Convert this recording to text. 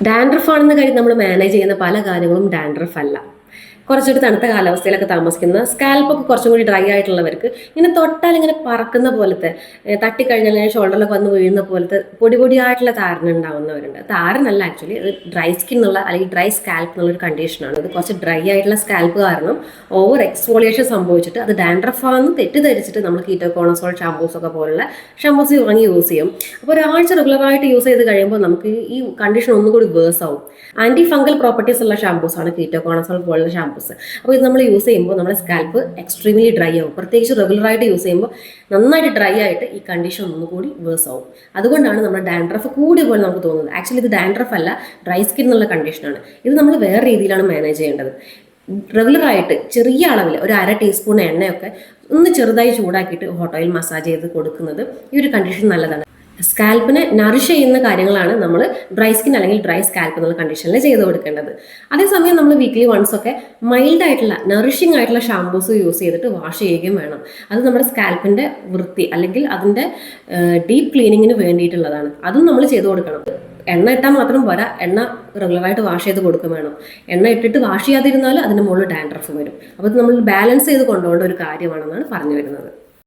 Dandruff ആണെന്ന കാര്യം നമ്മൾ മാനേജ് ചെയ്യുന്ന പല കാര്യങ്ങളും ഡാൻഡ്രഫ് അല്ല. കുറച്ചൊരു തണുത്ത കാലാവസ്ഥയിലൊക്കെ താമസിക്കുന്ന സ്കാൽപ്പൊക്കെ കുറച്ചും കൂടി ഡ്രൈ ആയിട്ടുള്ളവർക്ക് ഇങ്ങനെ തൊട്ടാൽ ഇങ്ങനെ പറക്കുന്ന പോലത്തെ തട്ടിക്കഴിഞ്ഞാൽ ഇങ്ങനെ ഷോൾഡറിലൊക്കെ വന്ന് വീഴുന്ന പോലത്തെ പൊടി പൊടിയായിട്ടുള്ള താരൻ ഉണ്ടാവുന്നവരുണ്ട്. താരനല്ല ആക്ച്വലി, അത് ഡ്രൈ സ്കിൻ എന്നുള്ള അല്ലെങ്കിൽ ഡ്രൈ സ്കാൽപ്പ് എന്നുള്ളൊരു കണ്ടീഷനാണ്. അത് കുറച്ച് ഡ്രൈ ആയിട്ടുള്ള സ്കാൽപ്പ് കാരണം ഓവർ എക്സ്ഫോളിയേഷൻ സംഭവിച്ചിട്ട് അത് ഡാൻഡ്രഫാണെന്ന് തെറ്റിദ്ധരിച്ചിട്ട് നമ്മൾ കീറ്റോകോണസോൾ ഷാമ്പൂസ് ഒക്കെ പോലുള്ള ഷാമ്പൂസ് വാങ്ങി യൂസ് ചെയ്യും. അപ്പോൾ ഒരാഴ്ച റെഗുലറായിട്ട് യൂസ് ചെയ്ത് കഴിയുമ്പോൾ നമുക്ക് ഈ കണ്ടീഷൻ ഒന്നും കൂടി വേഴ്സ് ആവും. ആന്റി ഫംഗൽ പ്രോപ്പർട്ടീസ് ഉള്ള ഷാമ്പൂസ് ആണ് കീറ്റോകോണസോൾ പോലുള്ള ഷാമ്പൂസ്. അപ്പോൾ ഇത് നമ്മൾ യൂസ് ചെയ്യുമ്പോൾ നമ്മുടെ സ്കാൽപ്പ് എക്സ്ട്രീംലി ഡ്രൈ ആവും. പ്രത്യേകിച്ച് റെഗുലറായിട്ട് യൂസ് ചെയ്യുമ്പോൾ നന്നായിട്ട് ഡ്രൈ ആയിട്ട് ഈ കണ്ടീഷൻ ഒന്നുകൂടി വേഴ്സ് ആവും. അതുകൊണ്ടാണ് നമ്മുടെ ഡാൻഡ്രഫ് കൂടിയ പോലെ നമുക്ക് തോന്നുന്നത്. ആക്ച്വലി ഇത് ഡാൻഡ്രഫ് അല്ല, ഡ്രൈ സ്കിൻ എന്നുള്ള കണ്ടീഷനാണ്. ഇത് നമ്മൾ വേറെ രീതിയിലാണ് മാനേജ് ചെയ്യേണ്ടത്. റെഗുലറായിട്ട് ചെറിയ അളവിൽ ഒരു 1/2 ടീസ്പൂൺ എണ്ണയൊക്കെ ഒന്ന് ചെറുതായി ചൂടാക്കിയിട്ട് ഹോട്ട് ഓയിൽ മസാജ് ചെയ്ത് കൊടുക്കുന്നത് ഈ ഒരു കണ്ടീഷൻ നല്ലതാണ്. സ്കാൽപ്പിനെ നറിഷ് ചെയ്യുന്ന കാര്യങ്ങളാണ് നമ്മൾ ഡ്രൈ സ്കിൻ അല്ലെങ്കിൽ ഡ്രൈ സ്കാൽപ്പ് എന്നുള്ള കണ്ടീഷനിൽ ചെയ്ത് കൊടുക്കേണ്ടത്. അതേസമയം നമ്മൾ വീക്ക്ലി വൺസ് ഒക്കെ മൈൽഡ് ആയിട്ടുള്ള നറിഷിംഗ് ആയിട്ടുള്ള ഷാമ്പൂസ് യൂസ് ചെയ്തിട്ട് വാഷ് ചെയ്യുകയും വേണം. അത് നമ്മുടെ സ്കാൽപ്പിന്റെ വൃത്തി അല്ലെങ്കിൽ അതിന്റെ ഡീപ്പ് ക്ലീനിങ്ങിന് വേണ്ടിയിട്ടുള്ളതാണ്. അതും നമ്മൾ ചെയ്ത് കൊടുക്കണം. എണ്ണ ഇട്ടാൽ മാത്രം പോരാ, എണ്ണ റെഗുലറായിട്ട് വാഷ് ചെയ്ത് കൊടുക്കും വേണം. എണ്ണ ഇട്ടിട്ട് വാഷ് ചെയ്യാതിരുന്നാൽ അതിന് മുകളിൽ ഡാൻഡ്രഫ് വരും. അപ്പോൾ ഇത് നമ്മൾ ബാലൻസ് ചെയ്ത് കൊണ്ടുപോകേണ്ട ഒരു കാര്യമാണെന്നാണ് പറഞ്ഞു വരുന്നത്.